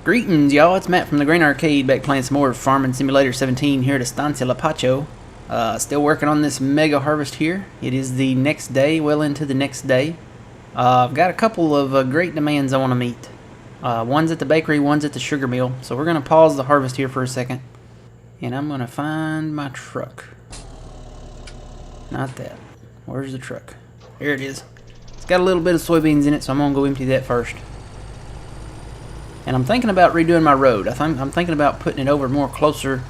Greetings, y'all. It's Matt from the Green Arcade, back playing some more Farming Simulator 17 here at Estancia Lapacho. Still working on this mega harvest here. It is the next day, well into the next day. I've got a couple of great demands I want to meet. One's at the bakery, one's at the sugar mill. So we're going to pause the harvest here for a second. And I'm going to find my truck. Not that. Where's the truck? There it is. It's got a little bit of soybeans in it, so I'm going to go empty that first. And I'm thinking about redoing my road. I'm thinking about putting it over more closer,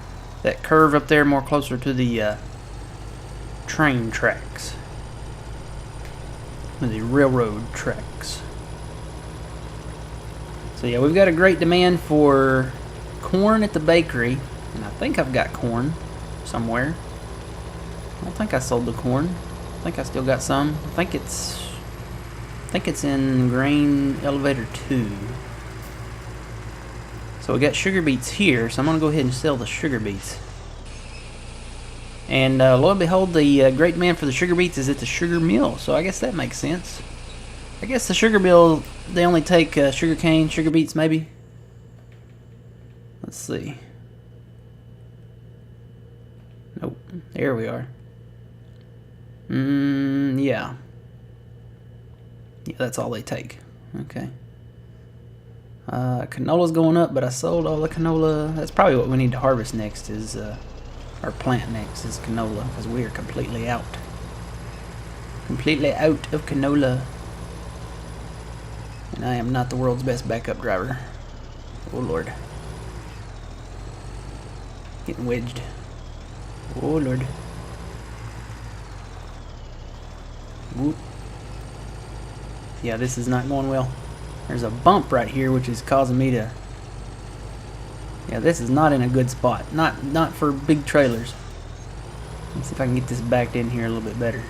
that curve up there, more closer to the train tracks. The railroad tracks. So yeah, we've got a great demand for corn at the bakery. And I think I've got corn somewhere. I don't think I sold the corn. I think I still got some. I think it's in grain elevator 2. So we got sugar beets here, so I'm going to go ahead and sell the sugar beets. And lo and behold, the great demand for the sugar beets is at the sugar mill, so I guess that makes sense. I guess the sugar mill, they only take sugar cane, sugar beets maybe. Let's see. Nope, there we are. Yeah. Yeah, that's all they take. Okay. Canola's going up, but I sold all the canola. That's probably what we need to harvest next, is or plant next, is canola, because we are completely out. Completely out of canola. And I am not the world's best backup driver. Oh Lord. Getting wedged. Oh Lord. Whoop. Yeah, this is not going well. There's a bump right here which is causing me to... Yeah, this is not in a good spot. Not for big trailers. Let's see if I can get this backed in here a little bit better.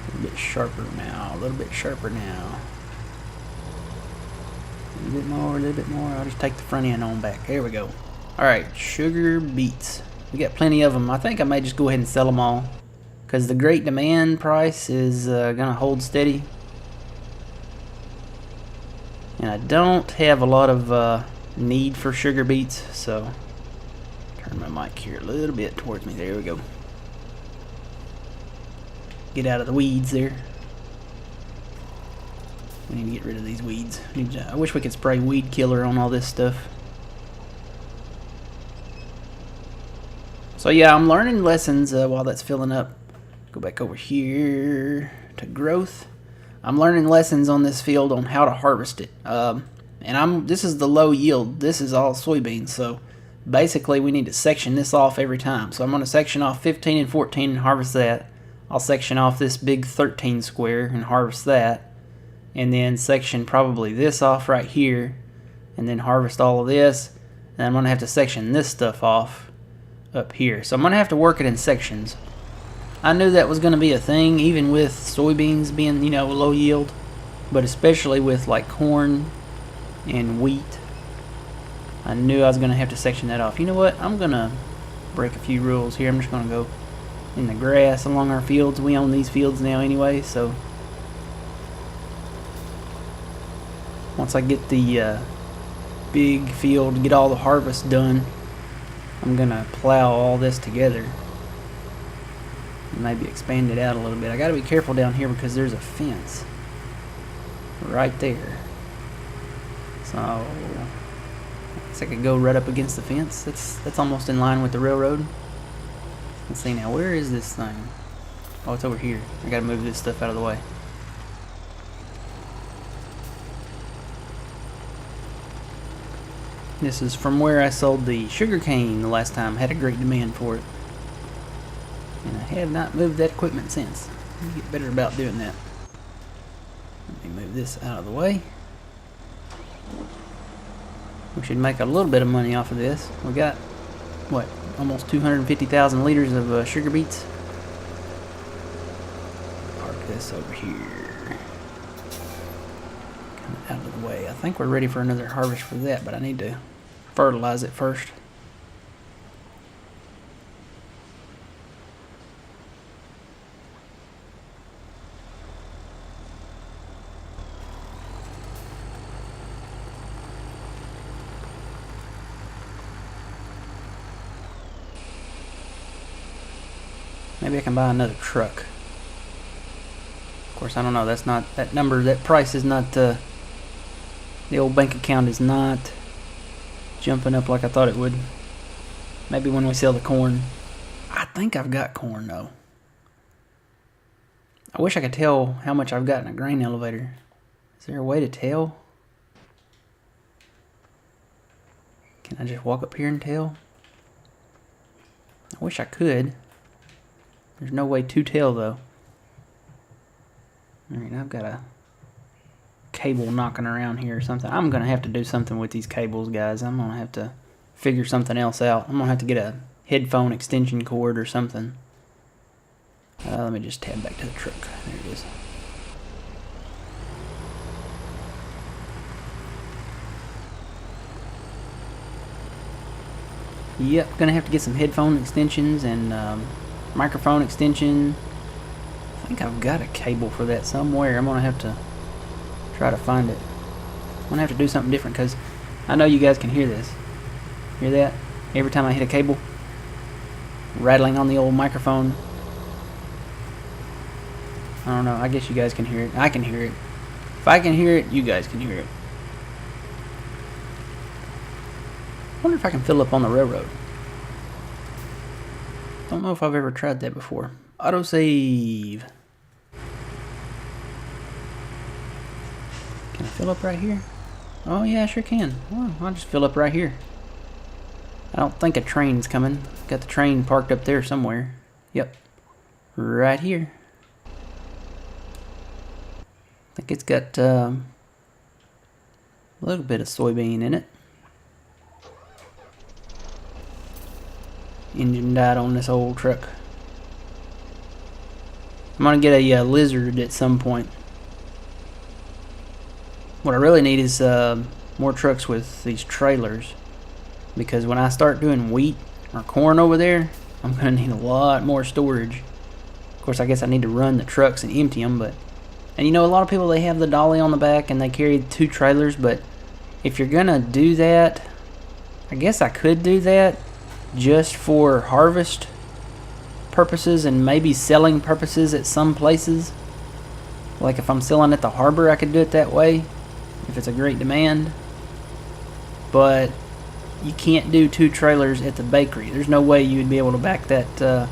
A little bit sharper now. A little bit sharper now. A little bit more, a little bit more. I'll just take the front end on back. There we go. Alright, sugar beets. We got plenty of them. I think I may just go ahead and sell them all, because the great demand price is going to hold steady. And I don't have a lot of need for sugar beets, so turn my mic here a little bit towards me. There we go. Get out of the weeds there. We need to get rid of these weeds. I wish we could spray weed killer on all this stuff. So yeah, I'm learning lessons while that's filling up. Go back over here to growth. I'm learning lessons on this field on how to harvest it. And this is the low yield. This is all soybeans. So basically we need to section this off every time. So I'm going to section off 15 and 14 and harvest that. I'll section off this big 13 square and harvest that. And then section probably this off right here. And then harvest all of this. And I'm going to have to section this stuff off up here. So I'm going to have to work it in sections. I knew that was going to be a thing, even with soybeans being, you know, low yield, but especially with like corn and wheat. I knew I was going to have to section that off. You know what? I'm going to break a few rules here. I'm just going to go in the grass along our fields. We own these fields now anyway, so once I get the big field, get all the harvest done, I'm going to plow all this together. Maybe expand it out a little bit. I gotta be careful down here because there's a fence right there. So I guess I could go right up against the fence. That's almost in line with the railroad. Let's see now, where is this thing? Oh, it's over here. I gotta move this stuff out of the way. This is from where I sold the sugar cane the last time. Had a great demand for it. And I have not moved that equipment since. I'll get better about doing that. Let me move this out of the way. We should make a little bit of money off of this. We got, what, almost 250,000 liters of sugar beets. Park this over here. Come out of the way. I think we're ready for another harvest for that, but I need to fertilize it first. Maybe I can buy another truck. Of course, I don't know. That's not that number. That price is not. The old bank account is not jumping up like I thought it would. Maybe when we sell the corn. I think I've got corn though. I wish I could tell how much I've got in a grain elevator. Is there a way to tell? Can I just walk up here and tell? I wish I could. There's no way to tell though. Alright, I've got a cable knocking around here or something. I'm going to have to do something with these cables, guys. I'm going to have to figure something else out. I'm going to have to get a headphone extension cord or something. Let me just tab back to the truck. There it is. Yep, going to have to get some headphone extensions and microphone extension. I think I've got a cable for that somewhere. I'm going to have to try to find it. I'm going to have to do something different because I know you guys can hear this. Hear that? Every time I hit a cable, rattling on the old microphone. I don't know. I guess you guys can hear it. I can hear it. If I can hear it, you guys can hear it. I wonder if I can fill up on the railroad. Don't know if I've ever tried that before. Autosave. Can I fill up right here? Oh yeah, I sure can. Well, I'll just fill up right here. I don't think a train's coming. Got the train parked up there somewhere. Yep. Right here. I think it's got a little bit of soybean in it. Engine died on this old truck. I'm gonna get a lizard at some point. What I really need is more trucks with these trailers, because when I start doing wheat or corn over there, I'm gonna need a lot more storage. Of course, I guess I need to run the trucks and empty them, but and you know, a lot of people, they have the dolly on the back and they carry 2 trailers, but if you're gonna do that, I guess I could do that just for harvest purposes and maybe selling purposes at some places. Like if I'm selling at the harbor, I could do it that way if it's a great demand. But you can't do 2 trailers at the bakery. There's no way you would be able to back that that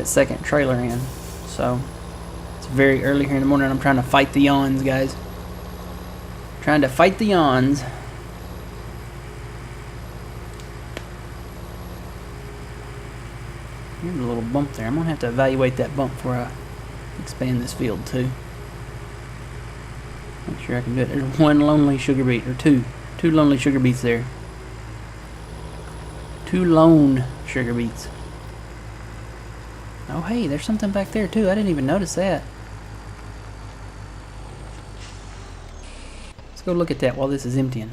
second trailer in. So it's very early here in the morning. I'm trying to fight the yawns, guys. Trying to fight the yawns. Here's a little bump there. I'm going to have to evaluate that bump before I expand this field too. Make sure I can do it. There's 1 lonely sugar beet, or 2 lonely sugar beets there. 2 lone sugar beets. Oh hey, there's something back there too. I didn't even notice that. Let's go look at that while this is emptying.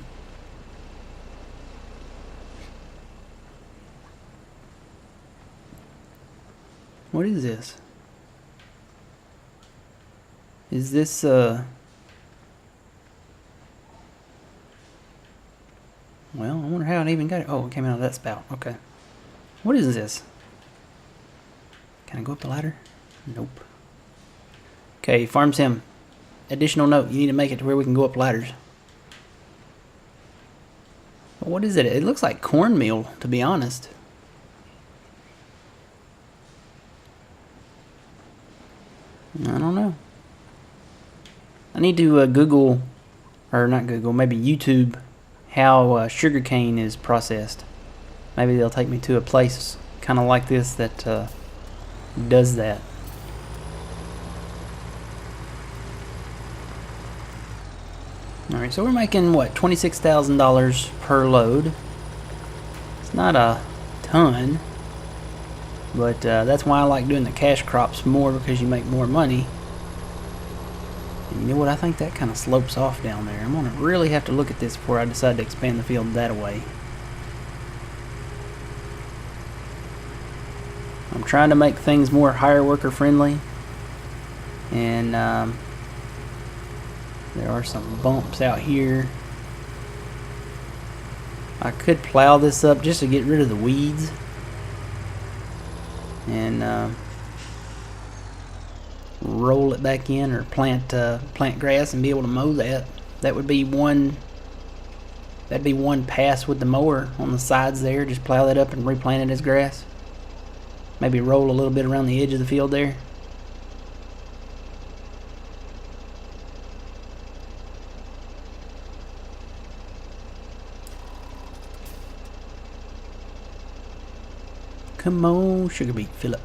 What is this? Is this well, I wonder how it even got it. Oh, it came out of that spout. Okay. What is this? Can I go up the ladder? Nope. Okay, Farm Sim. Additional note, you need to make it to where we can go up ladders. Well, what is it? It looks like cornmeal, to be honest. I don't know. I need to Google, or not Google, maybe YouTube how sugarcane is processed. Maybe they'll take me to a place kind of like this that does that. Alright, so we're making, what, $26,000 per load. It's not a ton, but that's why I like doing the cash crops more, because you make more money. And you know what, I think that kind of slopes off down there. I'm going to really have to look at this before I decide to expand the field that way. I'm trying to make things more hire worker friendly, and there are some bumps out here. I could plow this up just to get rid of the weeds and roll it back in, or plant grass and be able to mow that. That would be one. That'd be one pass with the mower on the sides there. Just plow that up and replant it as grass. Maybe roll a little bit around the edge of the field there. Come on, sugar beet, fill up.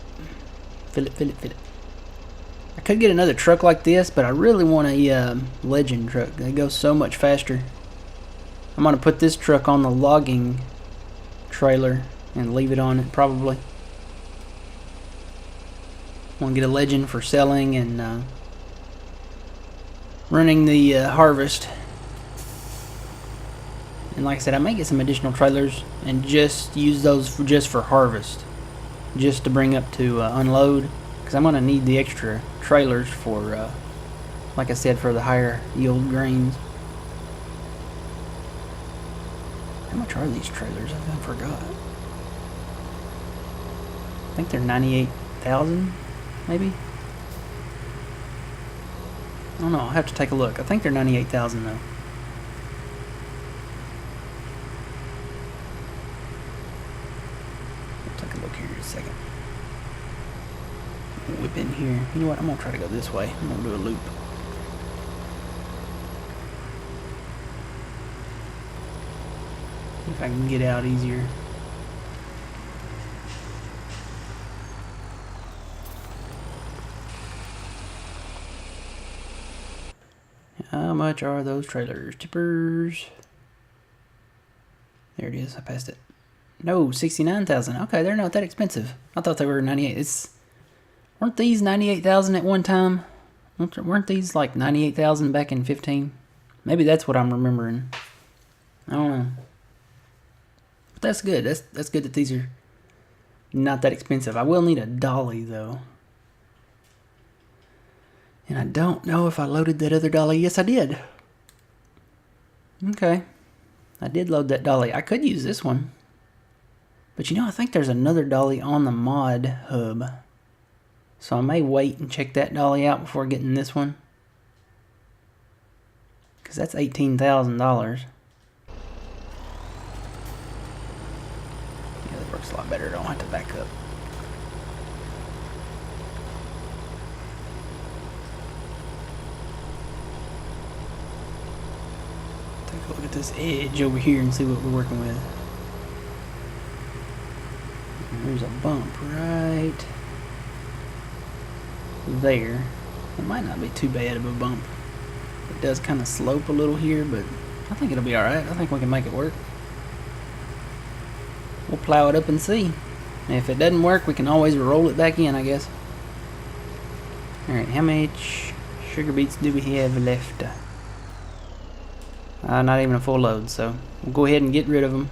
Fill it, fill it, fill it. I could get another truck like this, but I really want a Legend truck. They go so much faster. I'm going to put this truck on the logging trailer and leave it on it probably. Want to get a Legend for selling and running the harvest. And like I said, I may get some additional trailers and just use those just for harvest. Just to bring up to unload. Because I'm going to need the extra trailers for, like I said, for the higher yield grains. How much are these trailers? I forgot. I think they're 98,000, maybe? I don't know. I'll have to take a look. I think they're 98,000 though. I'll take a look here in a second. Whip in here. You know what? I'm gonna try to go this way. I'm gonna do a loop. See if I can get out easier. How much are those trailers? Tippers. There it is. I passed it. No, 69,000. Okay, they're not that expensive. I thought they were 98. Weren't these 98,000 at one time? Weren't these like 98,000 back in 15? Maybe that's what I'm remembering. I don't know. But that's good. That's good that these are not that expensive. I will need a dolly though. And I don't know if I loaded that other dolly. Yes, I did. Okay. I did load that dolly. I could use this one. But you know, I think there's another dolly on the mod hub. So I may wait and check that dolly out before getting this one. Because that's $18,000. Yeah, that works a lot better. I don't have to back up. Take a look at this edge over here and see what we're working with. And there's a bump right there. It might not be too bad of a bump. It does kind of slope a little here, but I think it'll be alright. I think we can make it work. We'll plow it up and see. And if it doesn't work, we can always roll it back in, I guess. Alright, how much sugar beets do we have left? Not even a full load, so we'll go ahead and get rid of them.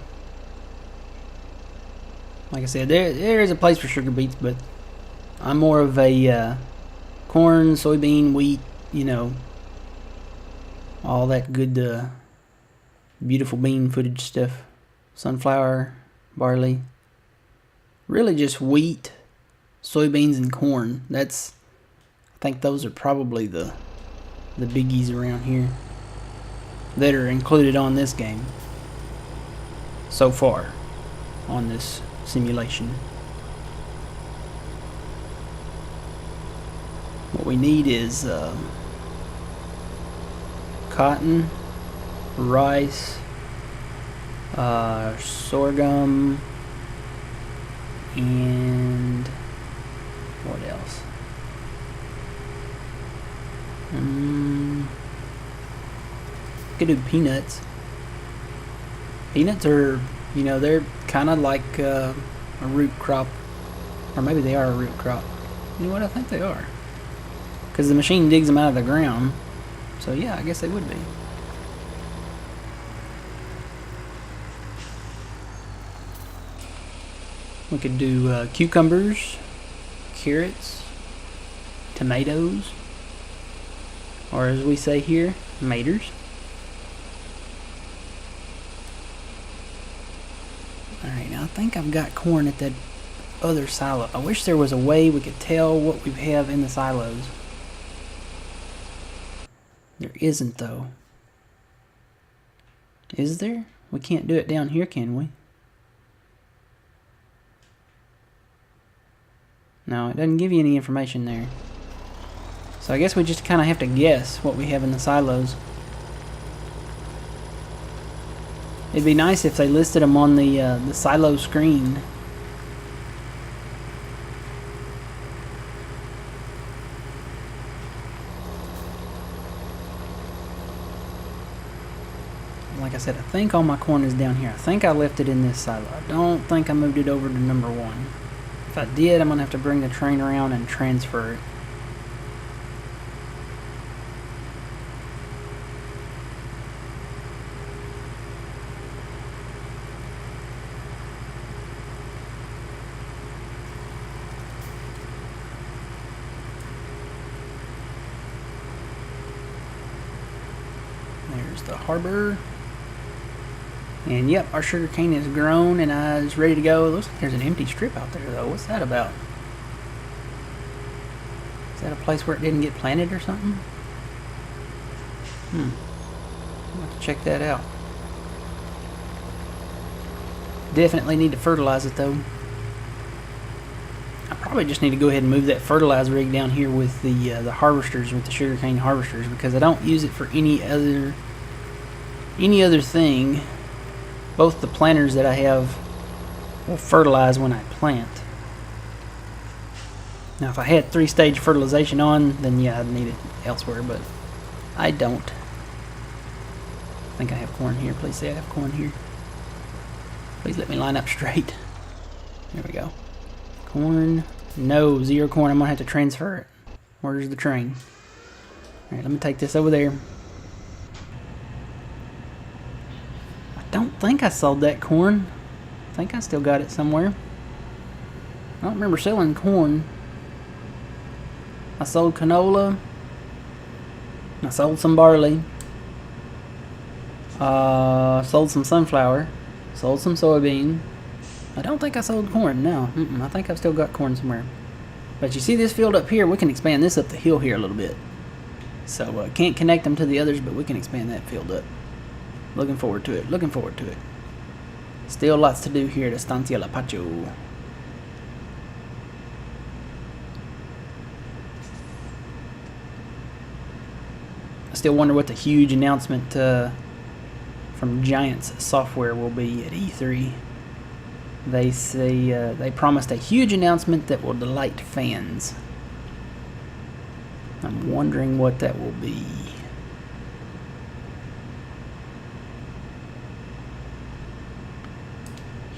Like I said, there is a place for sugar beets, but I'm more of a corn, soybean, wheat, you know, all that good, beautiful bean footage stuff. Sunflower, barley. Really just wheat, soybeans, and corn. I think those are probably the biggies around here that are included on this game so far on this simulation. What we need is cotton, rice, sorghum, and what else? Could do peanuts. Peanuts are, you know, they're kind of like a root crop, or maybe they are a root crop. You know what? I think they are. Because the machine digs them out of the ground. So yeah, I guess they would be. We could do cucumbers, carrots, tomatoes, or as we say here, maters. Alright, now I think I've got corn at that other silo. I wish there was a way we could tell what we have in the silos. There isn't, though. Is there? We can't do it down here, can we? No, it doesn't give you any information there. So I guess we just kind of have to guess what we have in the silos. It'd be nice if they listed them on the silo screen. Like I said, I think all my corn is down here. I think I left it in this silo. I don't think I moved it over to number 1. If I did, I'm going to have to bring the train around and transfer it. There's the harbor. And yep, our sugar cane is grown and is ready to go. It looks like there's an empty strip out there though. What's that about? Is that a place where it didn't get planted or something? I'll have to check that out. Definitely need to fertilize it though. I probably just need to go ahead and move that fertilizer rig down here with the harvesters, with the sugarcane harvesters, because I don't use it for any other thing. Both the planters that I have will fertilize when I plant. Now if I had 3-stage fertilization on, then yeah, I'd need it elsewhere, but I don't. I think I have corn here. Please say I have corn here. Please let me line up straight. There we go. Corn. No, 0 corn. I'm going to have to transfer it. Where's the train? Alright, let me take this over there. I don't think I sold that corn. I think I still got it somewhere. I don't remember selling corn. I sold canola. I sold some barley. Sold some sunflower. Sold some soybean. I don't think I sold corn, no. I think I've still got corn somewhere. But you see this field up here, we can expand this up the hill here a little bit. So can't connect them to the others, but we can expand that field up. Looking forward to it, looking forward to it. Still lots to do here at Estancia Lapacho. I still wonder what the huge announcement from Giants Software will be at E3. They say they promised a huge announcement that will delight fans. I'm wondering what that will be.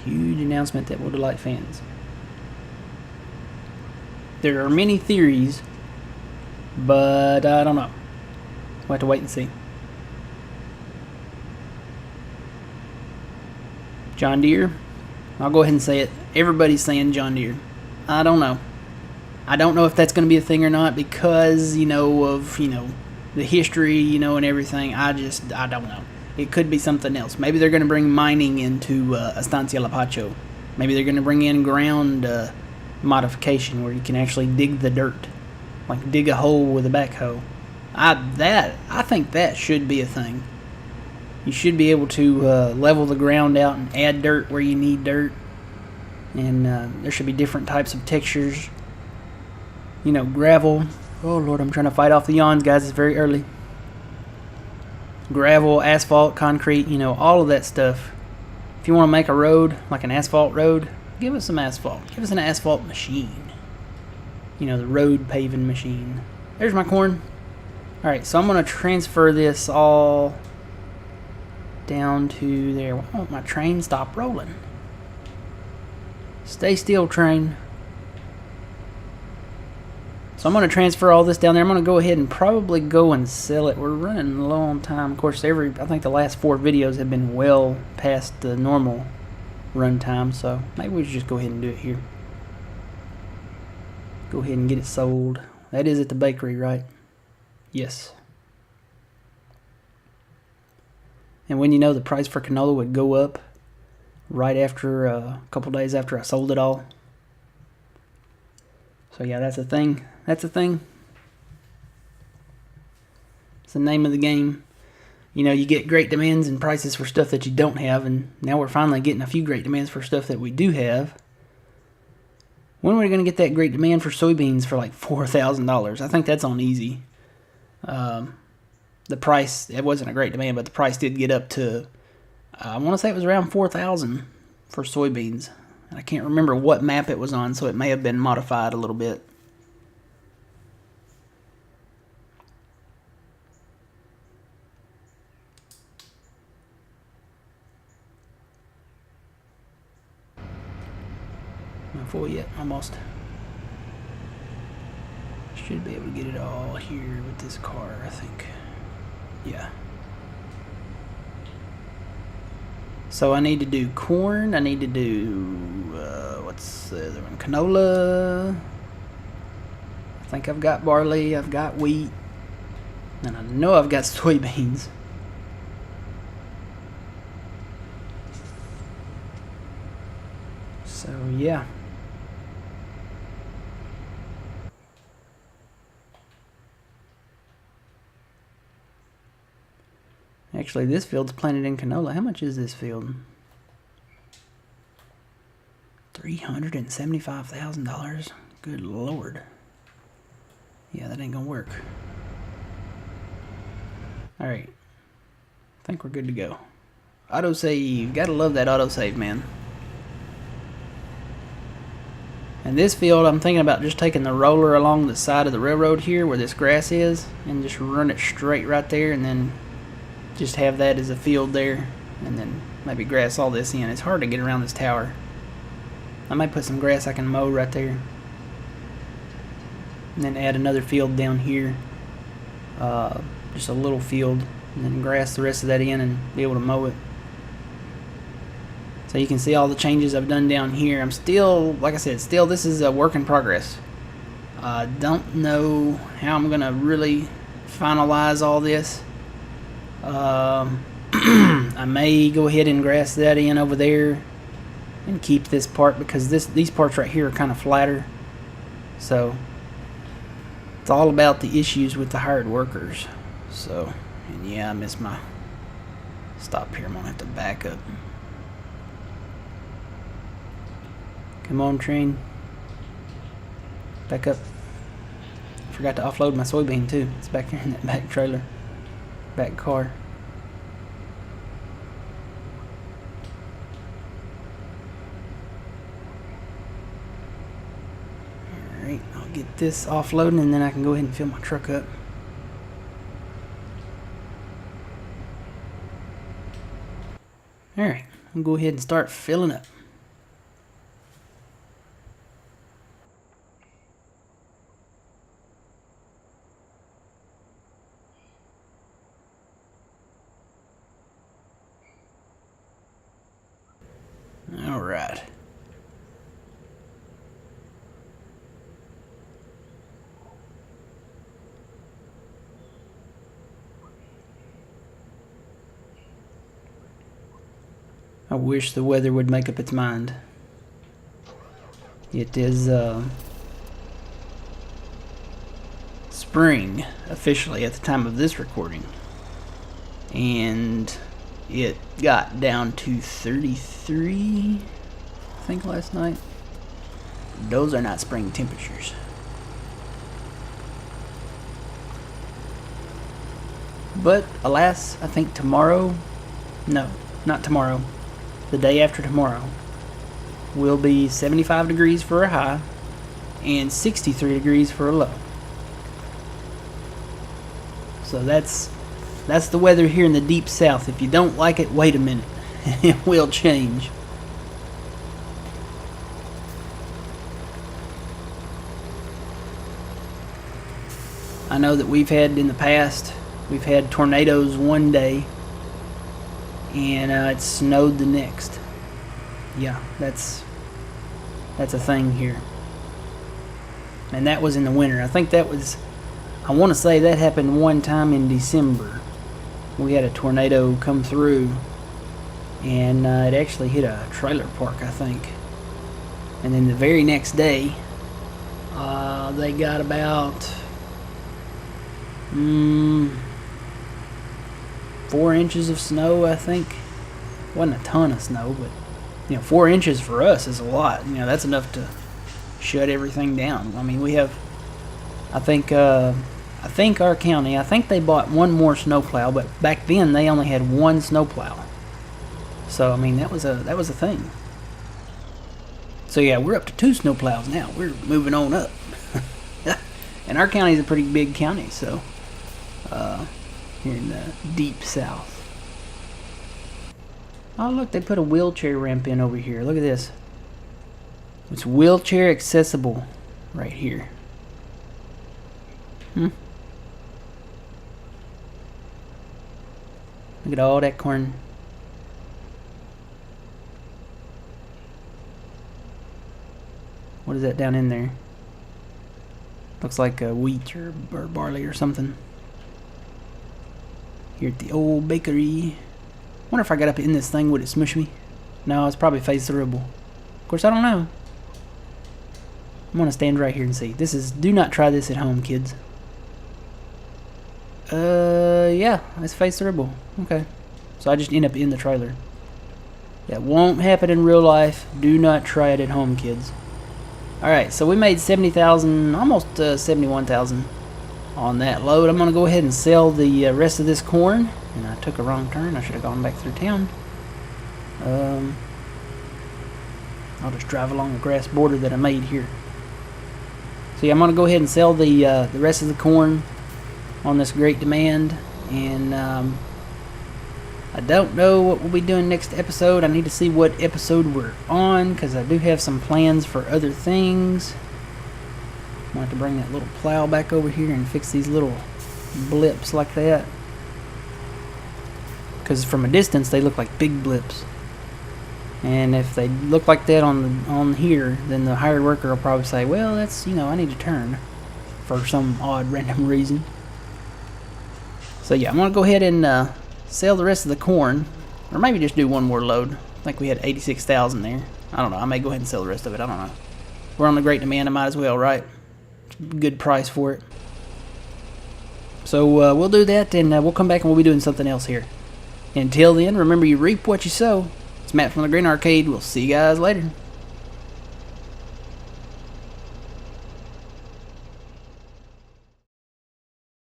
Huge announcement that will delight fans. There are many theories, but I don't know. We'll have to wait and see. John Deere. I'll go ahead and say it. Everybody's saying John Deere. I don't know. I don't know if that's going to be a thing or not because, of the history, and everything. I don't know. It could be something else. Maybe they're going to bring mining into Estancia Lapacho. Maybe they're going to bring in ground modification where you can actually dig the dirt. Like dig a hole with a backhoe. I think that should be a thing. You should be able to level the ground out and add dirt where you need dirt. And there should be different types of textures. Gravel. Oh, Lord, I'm trying to fight off the yawns, guys. It's very early. Gravel, asphalt, concrete, all of that stuff. If you want to make a road, like an asphalt road, give us some asphalt. Give us an asphalt machine. The road paving machine. There's my corn. Alright, so I'm going to transfer this all down to there. Why won't my train stop rolling? Stay still, train. So I'm going to transfer all this down there. I'm going to go ahead and probably go and sell it. We're running low on time. Of course, I think the last 4 videos have been well past the normal run time, so maybe we should just go ahead and do it here. Go ahead and get it sold. That is at the bakery, right? Yes. And when the price for canola would go up right after a couple days after I sold it all. So yeah, that's a thing. That's a thing. It's the name of the game. You know, you get great demands and prices for stuff that you don't have, and now we're finally getting a few great demands for stuff that we do have. When are we going to get that great demand for soybeans for like $4,000? I think that's on easy. The price, it wasn't a great demand, but the price did get up to, I want to say it was around $4,000 for soybeans. And I can't remember what map it was on, so it may have been modified a little bit. Not full yet, almost. Should be able to get it all here with this car, I think. Yeah. So I need to do corn. I need to do, what's the other one? Canola. I think I've got barley. I've got wheat. And I know I've got soybeans. So, yeah. Actually, this field's planted in canola. How much is this field? $375,000. Good Lord. Yeah, that ain't gonna work. Alright. I think we're good to go. Autosave. Gotta love that autosave, man. And this field, I'm thinking about just taking the roller along the side of the railroad here where this grass is and just run it straight right there, and then just have that as a field there, and then maybe grass all this in. It's hard to get around this tower. I might put some grass I can mow right there, and then add another field down here, just a little field, and then grass the rest of that in and be able to mow it. So you can see all the changes I've done down here. I'm still, like I said, this is a work in progress. I don't know how I'm gonna really finalize all this. I may go ahead and grass that in over there and keep this part, because these parts right here are kind of flatter. So it's all about the issues with the hired workers. So, and yeah, I missed my stop here. I'm gonna have to back up. Come on, train. Back up. I forgot to offload my soybean too. It's back there in that back trailer. Back car. Alright, I'll get this offloading and then I can go ahead and fill my truck up. Alright, I'll go ahead and start filling up. Alright. I wish the weather would make up its mind. It is spring officially at the time of this recording, and it got down to 33, I think, last night. Those are not spring temperatures. But alas, I think tomorrow, no, not tomorrow, the day after tomorrow, will be 75 degrees for a high and 63 degrees for a low. So that's the weather here in the deep south. If you don't like it, wait a minute. It will change. I know that we've had in the past, we've had tornadoes one day and it snowed the next. Yeah, that's a thing here. And that was in the winter. I think that was, I want to say that happened one time in December. We had a tornado come through, and it actually hit a trailer park, I think. And then the very next day, They got about 4 inches of snow, I think. Wasn't a ton of snow, but 4 inches for us is a lot. That's enough to shut everything down. I mean, we have, I think our county, I think they bought one more snowplow, but back then they only had one snowplow. So I mean, that was a thing. So yeah, we're up to 2 snowplows now. We're moving on up. And our county is a pretty big county, so here in the deep south. Oh look, they put a wheelchair ramp in over here. Look at this. It's wheelchair accessible right here. Look at all that corn. What is that down in there? Looks like wheat or barley or something. Here at the old bakery. Wonder if I got up in this thing, would it smush me? No, it's probably phase throughable. Of course, I don't know. I'm gonna stand right here and see. Do not try this at home, kids. Yeah, it's phase throughable. Okay. So I just end up in the trailer. That won't happen in real life. Do not try it at home, kids. Alright, so we made 70,000, almost 71,000 on that load. I'm going to go ahead and sell the rest of this corn. And I took a wrong turn. I should have gone back through town. I'll just drive along the grass border that I made here. So yeah, I'm going to go ahead and sell the rest of the corn on this great demand. And I don't know what we'll be doing next episode. I need to see what episode we're on, because I do have some plans for other things. I'm going to have to bring that little plow back over here and fix these little blips like that. Because from a distance they look like big blips. And if they look like that on here, then the hired worker will probably say, well, that's, I need to turn for some odd random reason. So yeah, I'm going to go ahead and sell the rest of the corn, or maybe just do one more load. I think we had 86,000 there. I don't know. I may go ahead and sell the rest of it. I don't know. We're on the great demand. I might as well, right? Good price for it. So we'll do that, and we'll come back and we'll be doing something else here. Until then, remember, you reap what you sow. It's Matt from the Green Arcade. We'll see you guys later.